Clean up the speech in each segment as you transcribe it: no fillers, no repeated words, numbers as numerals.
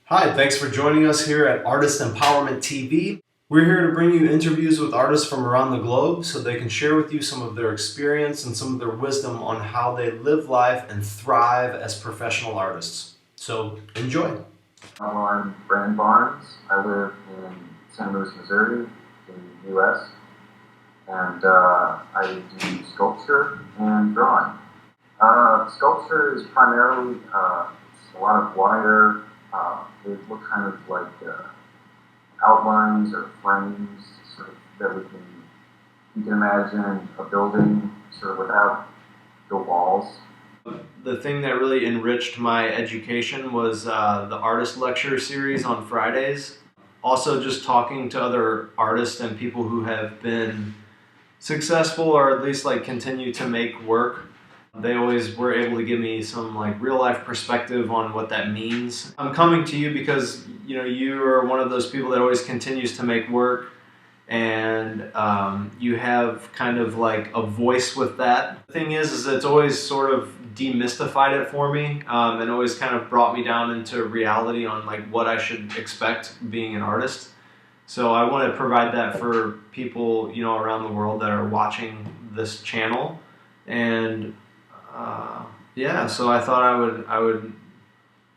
Hi, thanks for joining us here at Artist Empowerment TV. We're here to bring you interviews with artists from around the globe so they can share with you some of their experience and some of their wisdom on how they live life and thrive as professional artists. So enjoy. I'm Brandon Barnes. I live in St. Louis, Missouri, in the U.S., and I do sculpture and drawing. Sculpture is primarily it's a lot of wire. They look kind of like outlines or frames, sort of that you can imagine a building sort of without the walls. The thing that really enriched my education was the artist lecture series on Fridays. Also, just talking to other artists and people who have been successful or at least like continue to make work. They always were able to give me some like real life perspective on what that means. I'm coming to you because you are one of those people that always continues to make work, and you have kind of like a voice with that. The thing is it's always sort of demystified it for me, and always kind of brought me down into reality on like what I should expect being an artist. So I want to provide that for people around the world that are watching this channel, and yeah. So I thought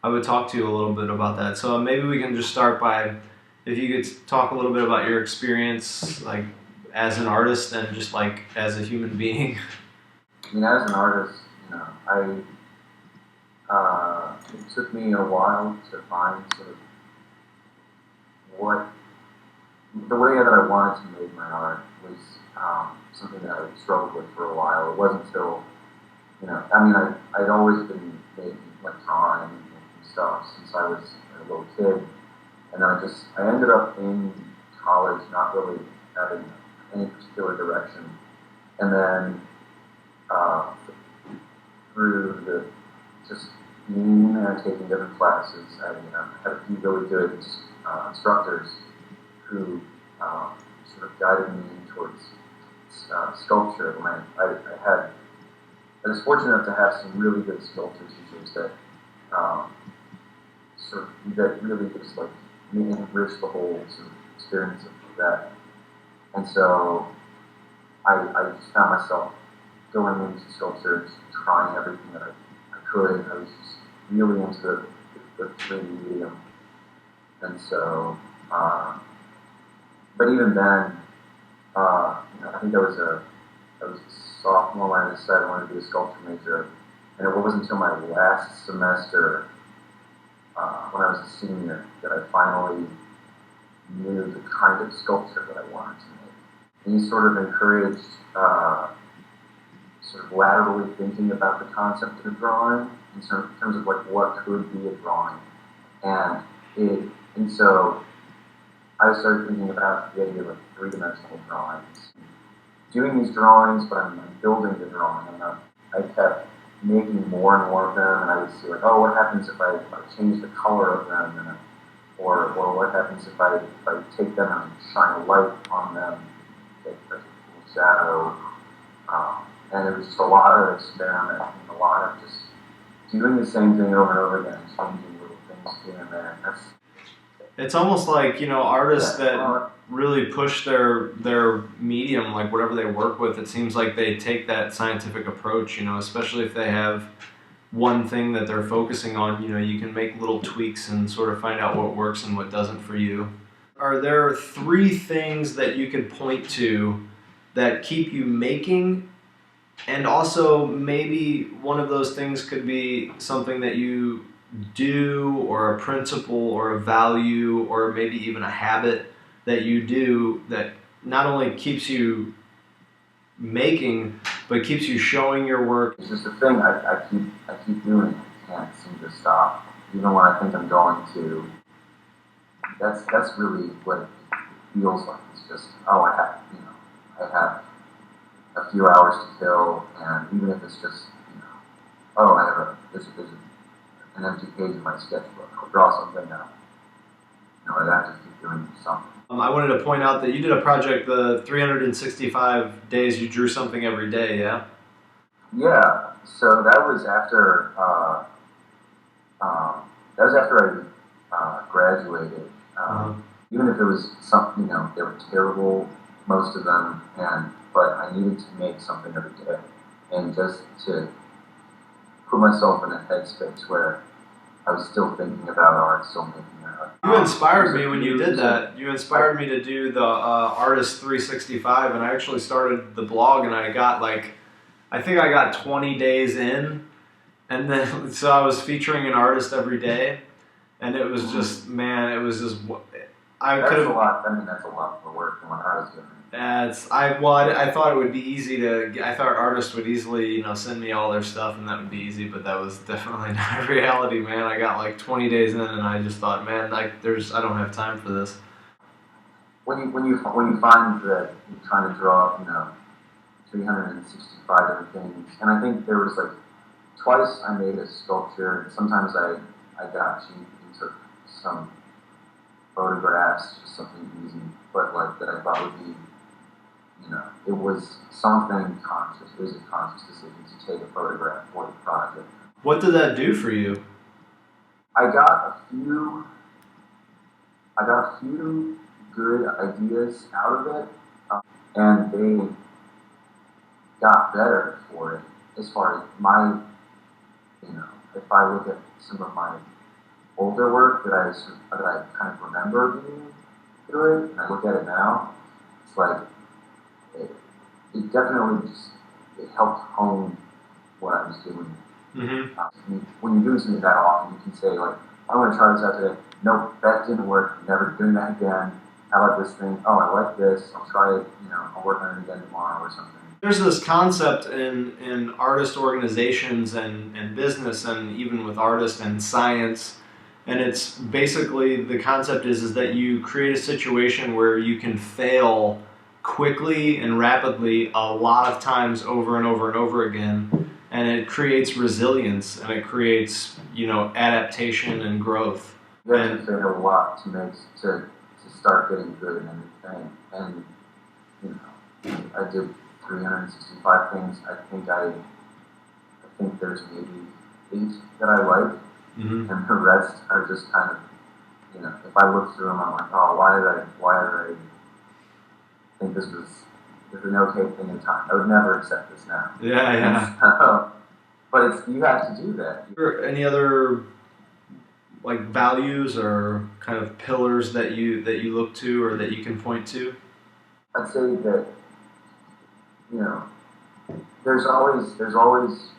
I would talk to you a little bit about that. So maybe we can just start by, if you could talk a little bit about your experience, like as an artist and just like as a human being. I mean, as an artist, it took me a while to find sort of the way that I wanted to make my art was something that I struggled with for a while. It wasn't until, I'd always been making, like drawing and stuff since I was a little kid. And then I ended up in college not really having any particular direction. And then through just being there and taking different classes, I had a few really good instructors who sort of guided me towards sculpture. And I was fortunate enough to have some really good sculpture teachers that that really just like enrich the whole sort of experience of that. And so I just found myself going into sculpture, just trying everything that I could. I was just really into the 3D medium. And so, but even then, I think I was a sophomore when I decided I wanted to be a sculpture major. And it wasn't until my last semester, when I was a senior, that I finally knew the kind of sculpture that I wanted to make. And he sort of encouraged sort of laterally thinking about the concept of drawing in terms of like what could be a drawing. And so I started thinking about the idea of like three-dimensional drawings. Doing these drawings, but I'm building the drawing. I kept making more and more of them, and I would see like, oh, what happens if I change the color of them, or what happens if I take them and shine a light on them, take a little shadow. And it was just a lot of experiment and a lot of just doing the same thing over and over again, changing little things here and there. It's almost like artists that really push their medium, like whatever they work with. It seems like they take that scientific approach, especially if they have one thing that they're focusing on. You can make little tweaks and sort of find out what works and what doesn't for you. Are there 3 things that you could point to that keep you making? And also maybe one of those things could be something that you do, or a principle or a value, or maybe even a habit that you do that not only keeps you making, but keeps you showing your work. It's just a thing I keep doing. I can't seem to stop. Even when I think I'm going to. That's really what it feels like. It's just, oh, I have a few hours to kill, and even if it's just, oh, there's an empty page in my sketchbook, I'll draw something out. I'd have to keep doing something. I wanted to point out that you did a project, the 365 days you drew something every day, yeah? Yeah, so that was after I graduated. Uh-huh. Even if it was something, they were terrible, most of them, but I needed to make something every day, and just to put myself in a headspace where I was still thinking about art, still making art. You inspired me when you did that. You inspired me to do the Artist 365, and I actually started the blog, and I think I got 20 days in, and then so I was featuring an artist every day, and it was just, man, it was just, That's a lot. I mean, that's a lot of work from what I was doing. I thought it would be easy I thought artists would easily, send me all their stuff and that would be easy, but that was definitely not reality, man. I got like 20 days in and I just thought, man, I don't have time for this. When you find that you're trying to draw, 365 different things, and I think there was like twice I made a sculpture, and sometimes I got cheap and took some photographs, just something easy, but like that I thought would be, it was something conscious. It was a conscious decision to take a photograph for the project. What did that do for you? I got a few good ideas out of it, and they got better for it. As far as my, if I look at some of my older work that I kind of remember being good, and I look at it now, it's like it definitely it helped hone what I was doing. Mm-hmm. When you're doing something that often, you can say like, I'm going to try this out today. Nope, that didn't work. I'm never doing that again. How about this thing? Oh, I like this. I'll try it. I'll work on it again tomorrow or something. There's this concept in artist organizations and business, and even with artists and science, and it's basically the concept is that you create a situation where you can fail quickly and rapidly a lot of times over and over and over again, and it creates resilience and it creates adaptation and growth. You have to fail a lot to start getting good at anything, and I did 365 things. I think there's maybe 8 that I like, mm-hmm. and the rest are just kind of, if I look through them, I'm like, oh, why did I think this was an okay thing in time? I would never accept this now. Yeah. So, but you have to do that. Any other like values or kind of pillars that you look to or that you can point to? I'd say that there's always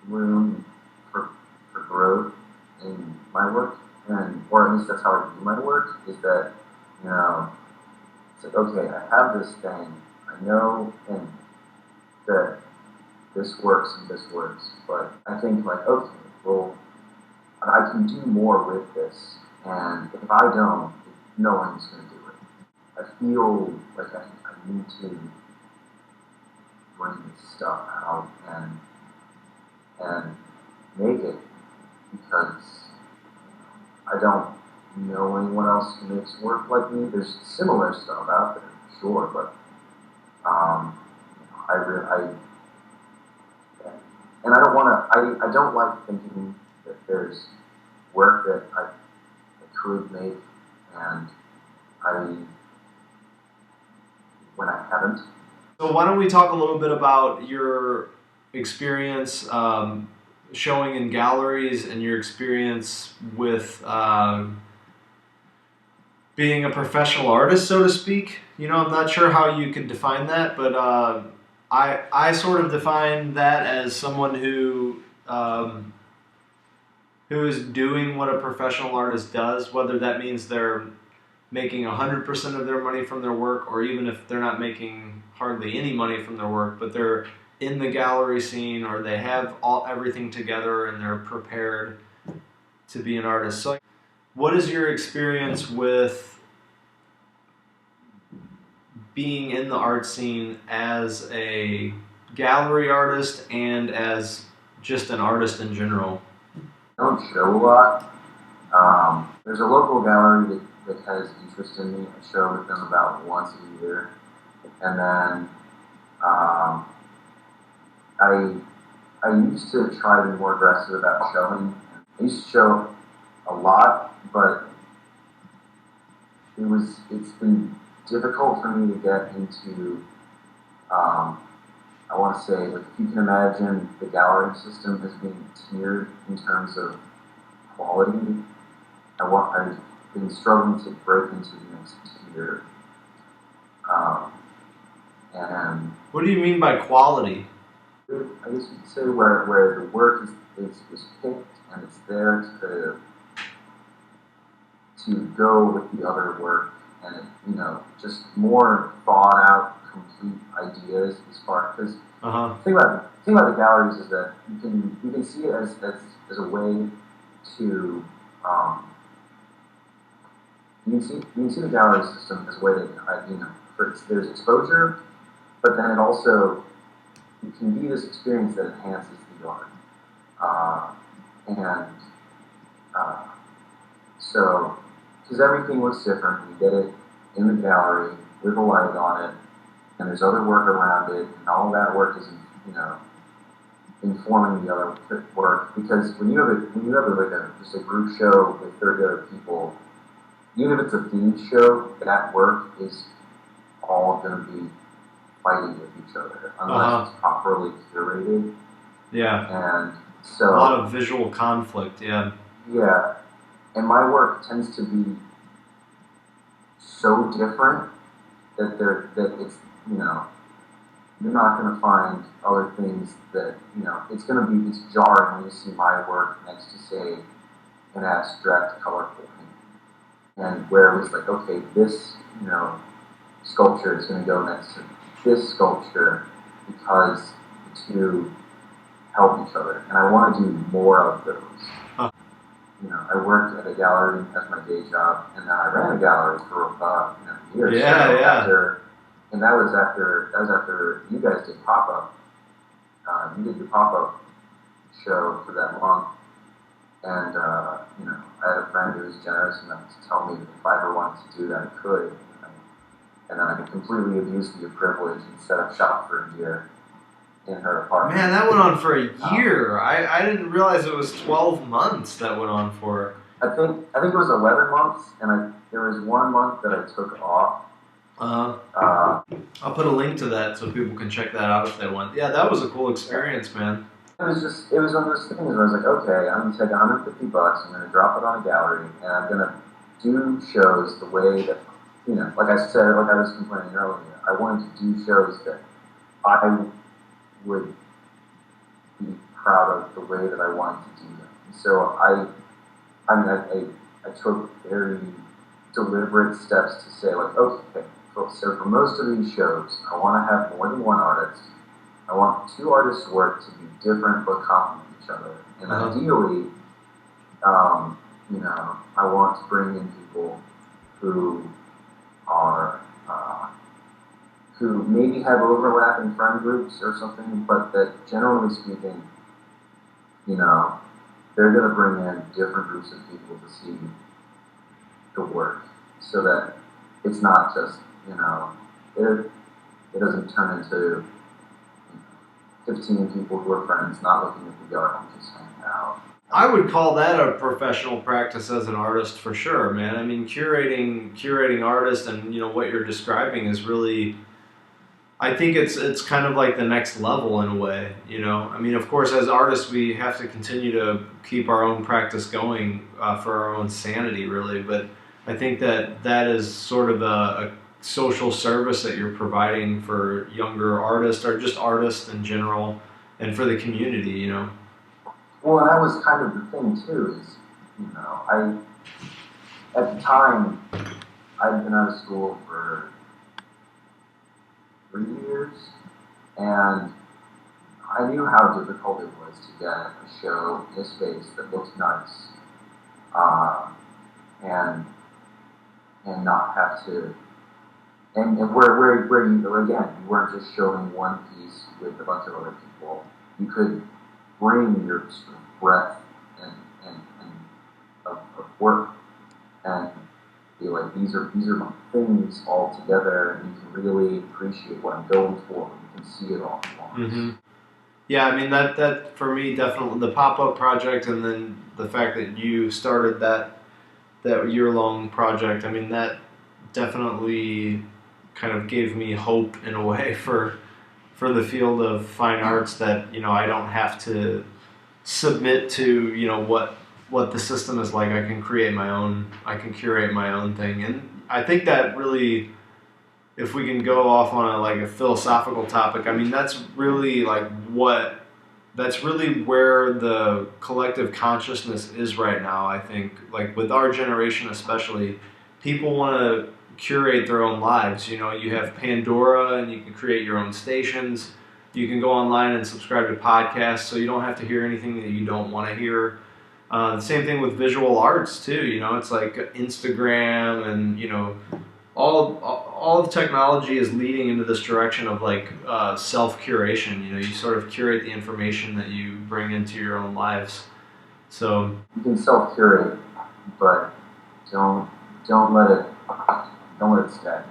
room for growth in my work, or at least that's how I do my work. Is that it's like, okay, I have this thing, I know, and that this works and this works, but I think like, okay, well, I can do more with this, and if I don't, no one's going to do it. I feel like I need to bring this stuff out and make it, because I don't know anyone else who makes work like me. There's similar stuff out there, sure, but and I don't want to. I don't like thinking that there's work that I could make, and when I haven't. So why don't we talk a little bit about your experience showing in galleries and your experience with being a professional artist, so to speak. I'm not sure how you could define that, but I sort of define that as someone who is doing what a professional artist does, whether that means they're making 100% of their money from their work, or even if they're not making hardly any money from their work, but they're in the gallery scene, or they have everything together and they're prepared to be an artist. So what is your experience with being in the art scene as a gallery artist and as just an artist in general? I don't show a lot. There's a local gallery that has interest in me. I show with them about once a year, and then I used to try to be more aggressive about showing. I used to show a lot, but it's been difficult for me to get into. I want to say, like, if you can imagine the gallery system as being tiered in terms of quality, I've been struggling to break into the next tier. Um, and What do you mean by quality? I guess you could say where the work is picked and it's there to go with the other work, and it, just more thought out, complete ideas as far, because the thing about the galleries is that you can see it as a way to you can see the gallery system as a way that there's exposure, but then it can be this experience that enhances the art, and so because everything looks different, you get it in the gallery with a light on it, and there's other work around it, and all of that work is informing the other work. Because when you have just a group show with 30 other people, even if it's a themed show, that work is all going to be fighting with each other unless it's properly curated. Yeah. And so a lot of visual conflict. Yeah. Yeah. And my work tends to be so different that it's you're not going to find other things that it's jarring when you see my work next to, say, an abstract colorful painting, and where it was like, okay, this sculpture is going to go next to this sculpture because the two help each other, and I want to do more of those. I worked at a gallery as my day job, and then I ran a gallery for about years. And that was after you guys did pop-up. You did your pop-up show for that month, and I had a friend who was generous enough to tell me that if I ever wanted to do that, I could. And then I completely abused the privilege and set up shop for a year in her apartment. Man, that went on for a year. I didn't realize it was 12 months that went on for. I think it was 11 months, and there was 1 month that I took off. I'll put a link to that so people can check that out if they want. Yeah, that was a cool experience, man. It was one of those things where I was like, okay, I'm going to take $150, I'm going to drop it on a gallery, and I'm going to do shows the way that, like I said, like I was complaining earlier, I wanted to do shows that I would be proud of the way that I wanted to do them. And so I took very deliberate steps to say, like, okay, so for most of these shows, I want to have more than one artist. I want two artists' work to be different but complement each other. And ideally, I want to bring in people who are who maybe have overlapping friend groups or something, but that generally speaking, they're going to bring in different groups of people to see the work, so that it's not just it doesn't turn into 15 people who are friends not looking at the art and just hanging out. I would call that a professional practice as an artist for sure, man. I mean, curating artists and what you're describing is really, I think it's kind of like the next level in a way. I mean, of course, as artists, we have to continue to keep our own practice going for our own sanity, really. But I think that is sort of a social service that you're providing for younger artists or just artists in general, and for the community. Well, and that was kind of the thing too. Is at the time I'd been out of school for 3 years, and I knew how difficult it was to get a show in a space that looked nice, and not have to, and where you weren't just showing one piece with a bunch of other people. You could bring your sort of breadth and of work and be like, these are my things all together, and you can really appreciate what I'm going for. You can see it all at once. Mm-hmm. Yeah, I mean that for me definitely the pop-up project, and then the fact that you started that year-long project. I mean definitely kind of gave me hope in a way for the field of fine arts, that I don't have to submit to what the system is like. I can create my own. I can curate my own thing, and I think that really, if we can go off on a philosophical topic, I mean that's really where the collective consciousness is right now. I think, like, with our generation especially, people want to curate their own lives. You have Pandora, and you can create your own stations. You can go online and subscribe to podcasts, so you don't have to hear anything that you don't want to hear. The same thing with visual arts too. It's like Instagram, and all of technology is leading into this direction of self curation. You sort of curate the information that you bring into your own lives. So you can self curate, but don't let it stagnate.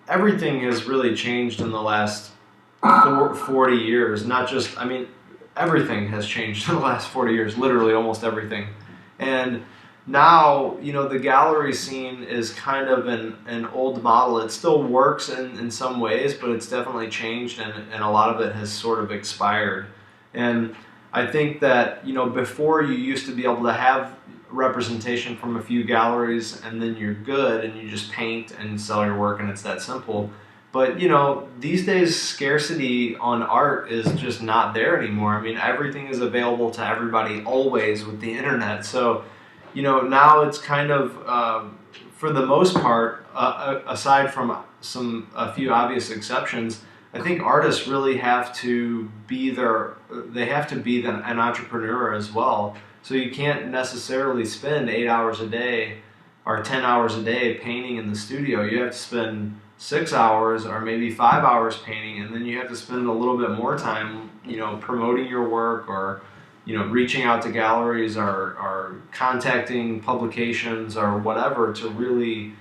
Everything has really changed in the last 40 years. Not just, I mean, everything has changed in the last 40 years. Literally, almost everything. And now, the gallery scene is kind of an old model. It still works in some ways, but it's definitely changed, and a lot of it has sort of expired. And I think that, before, you used to be able to have representation from a few galleries, and then you're good, and you just paint and sell your work, and it's that simple. But, these days, scarcity on art is just not there anymore. I mean, everything is available to everybody always with the internet. So, now it's kind of, for the most part, aside from a few obvious exceptions, I think artists really have to be an entrepreneur as well. So you can't necessarily spend 8 hours a day or 10 hours a day painting in the studio. You have to spend 6 hours or maybe 5 hours painting, and then you have to spend a little bit more time, promoting your work, or reaching out to galleries, or contacting publications or whatever, to really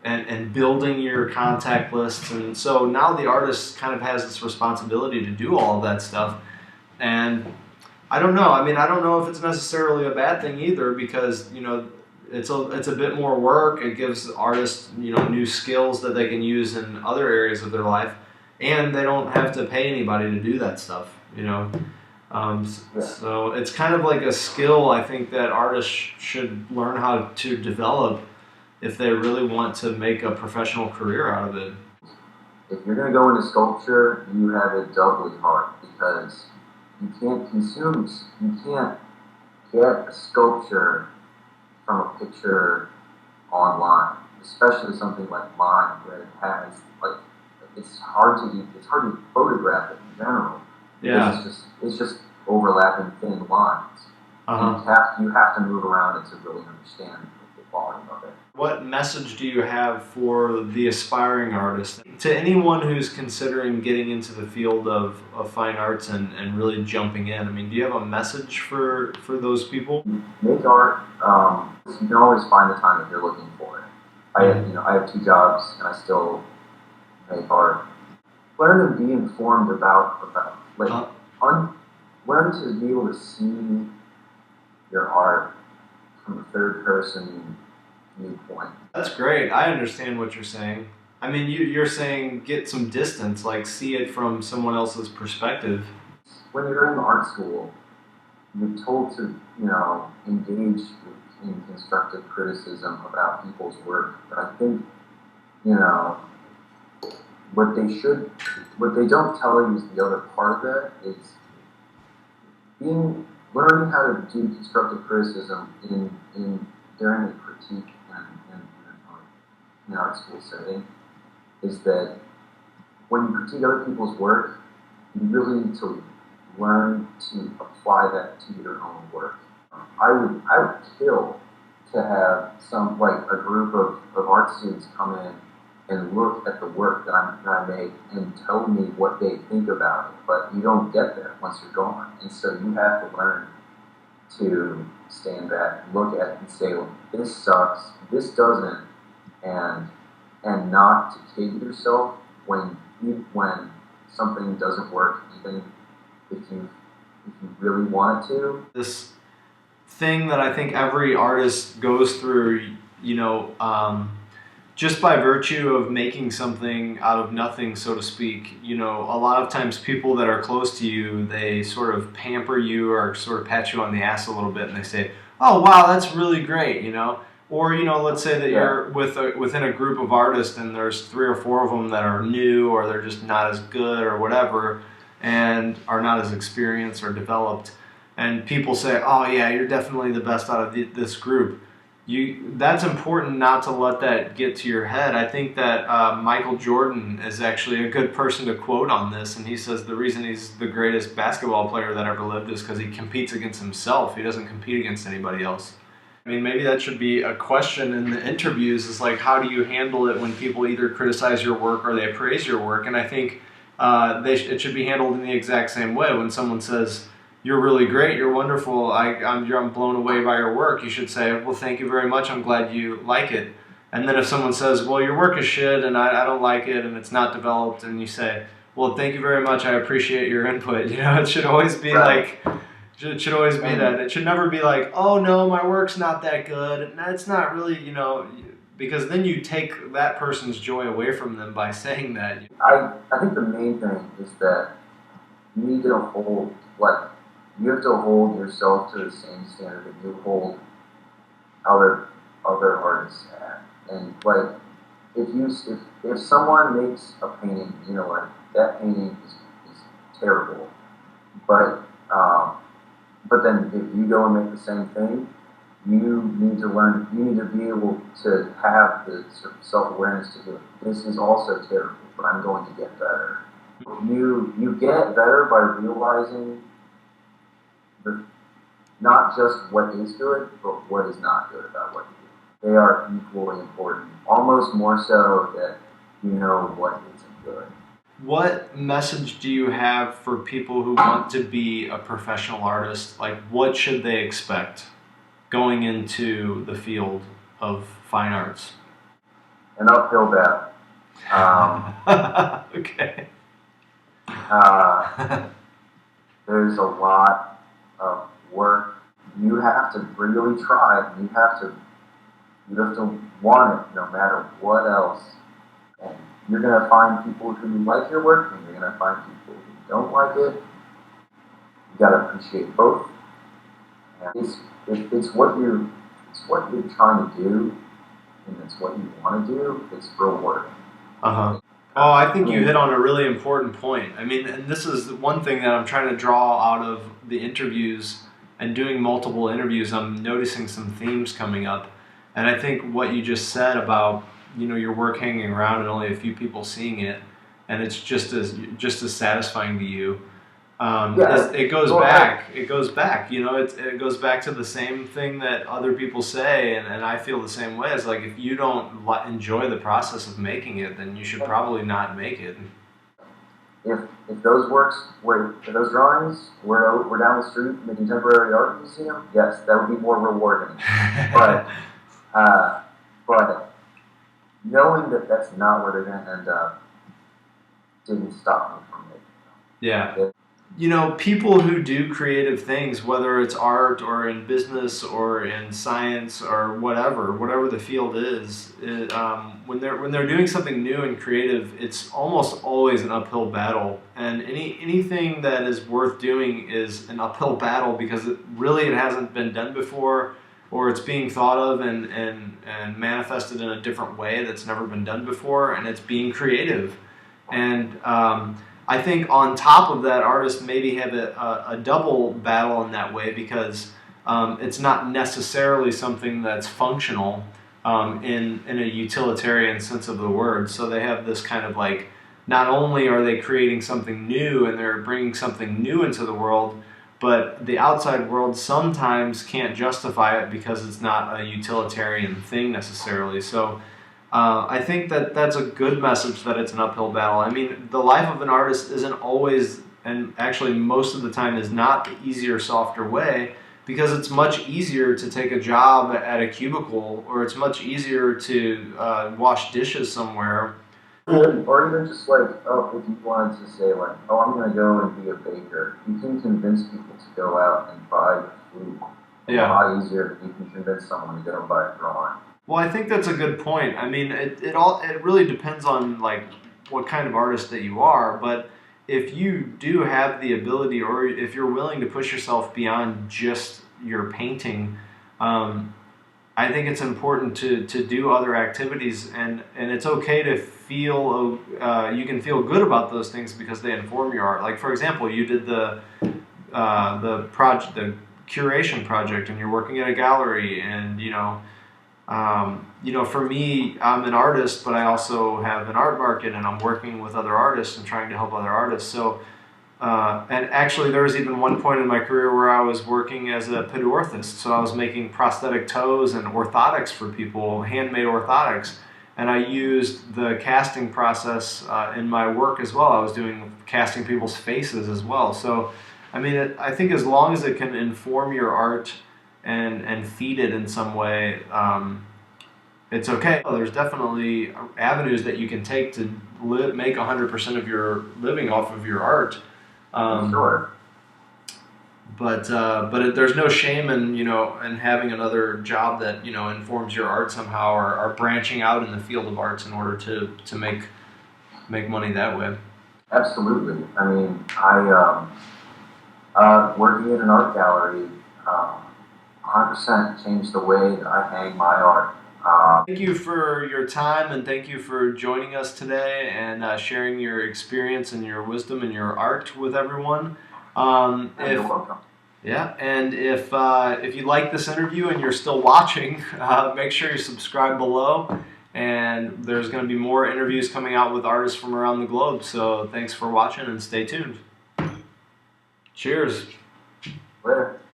and building your contact lists. And so now the artist kind of has this responsibility to do all of that stuff. And I don't know. I mean, I don't know if it's necessarily a bad thing either, because it's a bit more work. It gives artists new skills that they can use in other areas of their life, and they don't have to pay anybody to do that stuff. So it's kind of like a skill, I think, that artists should learn how to develop if they really want to make a professional career out of it. If you're going to go into sculpture, you have it doubly hard, because you can't get a sculpture from a picture online, especially something like mine, where it has it's hard to photograph it in general. Yeah. It's just overlapping thin lines. You have to move around it to really understand the volume of it. What message do you have for the aspiring artist? To anyone who's considering getting into the field of fine arts and really jumping in, I mean, do you have a message for those people? Make art. You can always find the time if you're looking for it. I have 2 jobs, and I still make art. Learn to be informed learn to be able to see your art from a third person viewpoint. That's great. I understand what you're saying. I mean, you're saying get some distance, like see it from someone else's perspective. When you're in art school, you're told to, engage in constructive criticism about people's work. But I think, what they don't tell you is the other part of that is learning how to do constructive criticism during a critique in an art school setting, is that when you critique other people's work, you really need to learn to apply that to your own work. I would kill to have a group of art students come in and look at the work that I make and tell me what they think about it, but you don't get that once you're gone. And so you have to learn to stand back, look at it, and say, well, this sucks, this doesn't, and not to kid yourself when something doesn't work, even if you really want it to. This thing that I think every artist goes through, just by virtue of making something out of nothing, so to speak, a lot of times people that are close to you, they sort of pamper you or sort of pat you on the ass a little bit, and they say, "Oh, wow, that's really great," Or let's say that Yeah. you're within a group of artists, and there's 3 or 4 of them that are new, or they're just not as good, or whatever, and are not as experienced or developed, and people say, "Oh, yeah, you're definitely the best out of this group." That's important not to let that get to your head. I think that Michael Jordan is actually a good person to quote on this, and he says the reason he's the greatest basketball player that ever lived is because he competes against himself. He doesn't compete against anybody else. I mean, maybe that should be a question in the interviews, is like, how do you handle it when people either criticize your work or they praise your work? And I think it should be handled in the exact same way. When someone says, "You're really great, you're wonderful, I'm blown away by your work," you should say, "Well, thank you very much, I'm glad you like it." And then if someone says, "Well, your work is shit and I don't like it and it's not developed," and you say, "Well, thank you very much, I appreciate your input." It should always be Right. like, it should always be that. It should never be like, "Oh no, my work's not that good." And it's not really, because then you take that person's joy away from them by saying that. I think the main thing is that you need to hold, like, you have to hold yourself to the same standard that you hold other artists at. And like, if someone makes a painting, like that painting is terrible, but but then if you go and make the same thing, you need to learn. You need to be able to have the sort of self-awareness to go, this is also terrible, but I'm going to get better. You get better by realizing the, not just what is good, but what is not good about what you do. They are equally important, almost more so that you know what isn't good. What message do you have for people who want to be a professional artist? Like, what should they expect going into the field of fine arts? An uphill battle. Okay. There's a lot of work. You have to really try. You have to want it no matter what else. And you're gonna find people who like your work, and you're gonna find people who don't like it. You gotta appreciate both. And it's what you're trying to do, and it's what you want to do. It's rewarding. Uh-huh. Oh, I think you hit on a really important point. I mean, and this is one thing that I'm trying to draw out of the interviews and doing multiple interviews. I'm noticing some themes coming up. And I think what you just said about, your work hanging around and only a few people seeing it, and it's just as satisfying to you. It goes back. It goes back. It goes back to the same thing that other people say, and I feel the same way. It's like, if you don't enjoy the process of making it, then you should probably not make it. If those drawings were down the street in the Contemporary Art Museum, yes, that would be more rewarding. But but knowing that that's not where they're going to end up didn't stop me from making them. Yeah. People who do creative things, whether it's art or in business or in science or whatever the field is, when they're doing something new and creative, it's almost always an uphill battle. And anything that is worth doing is an uphill battle, because it hasn't been done before, or it's being thought of and manifested in a different way that's never been done before, and it's being creative. And I think on top of that, artists maybe have a double battle in that way, because it's not necessarily something that's functional in a utilitarian sense of the word. So they have this kind of like, not only are they creating something new and they're bringing something new into the world, but the outside world sometimes can't justify it because it's not a utilitarian thing necessarily. So I think that that's a good message, that it's an uphill battle. I mean, the life of an artist isn't always, and actually most of the time is not, the easier, softer way, because it's much easier to take a job at a cubicle, or it's much easier to wash dishes somewhere. Or even just like, if you wanted to say like, I'm going to go and be a baker, you can convince people to go out and buy food. Yeah. A lot easier than you can convince someone to go and buy a drawing. Well, I think that's a good point. I mean, it really depends on like what kind of artist that you are, but if you do have the ability, or if you're willing to push yourself beyond just your painting, um, I think it's important to do other activities, and it's okay to feel you can feel good about those things because they inform your art. Like for example, you did the curation project, and you're working at a gallery, and for me, I'm an artist, but I also have an art market, and I'm working with other artists and trying to help other artists. So, and actually, there was even one point in my career where I was working as a pedorthist. So I was making prosthetic toes and orthotics for people, handmade orthotics. And I used the casting process in my work as well. I was doing casting people's faces as well. So, I mean, I think as long as it can inform your art and feed it in some way, it's okay. There's definitely avenues that you can take to make 100% of your living off of your art. Sure. But there's no shame in having another job that informs your art somehow, or branching out in the field of arts in order to make money that way. Absolutely. I mean, working at an art gallery, 100% changed the way that I hang my art. Thank you for your time, and thank you for joining us today and sharing your experience and your wisdom and your art with everyone. You're welcome. Yeah, and if you like this interview and you're still watching, make sure you subscribe below. And there's going to be more interviews coming out with artists from around the globe. So thanks for watching and stay tuned. Cheers.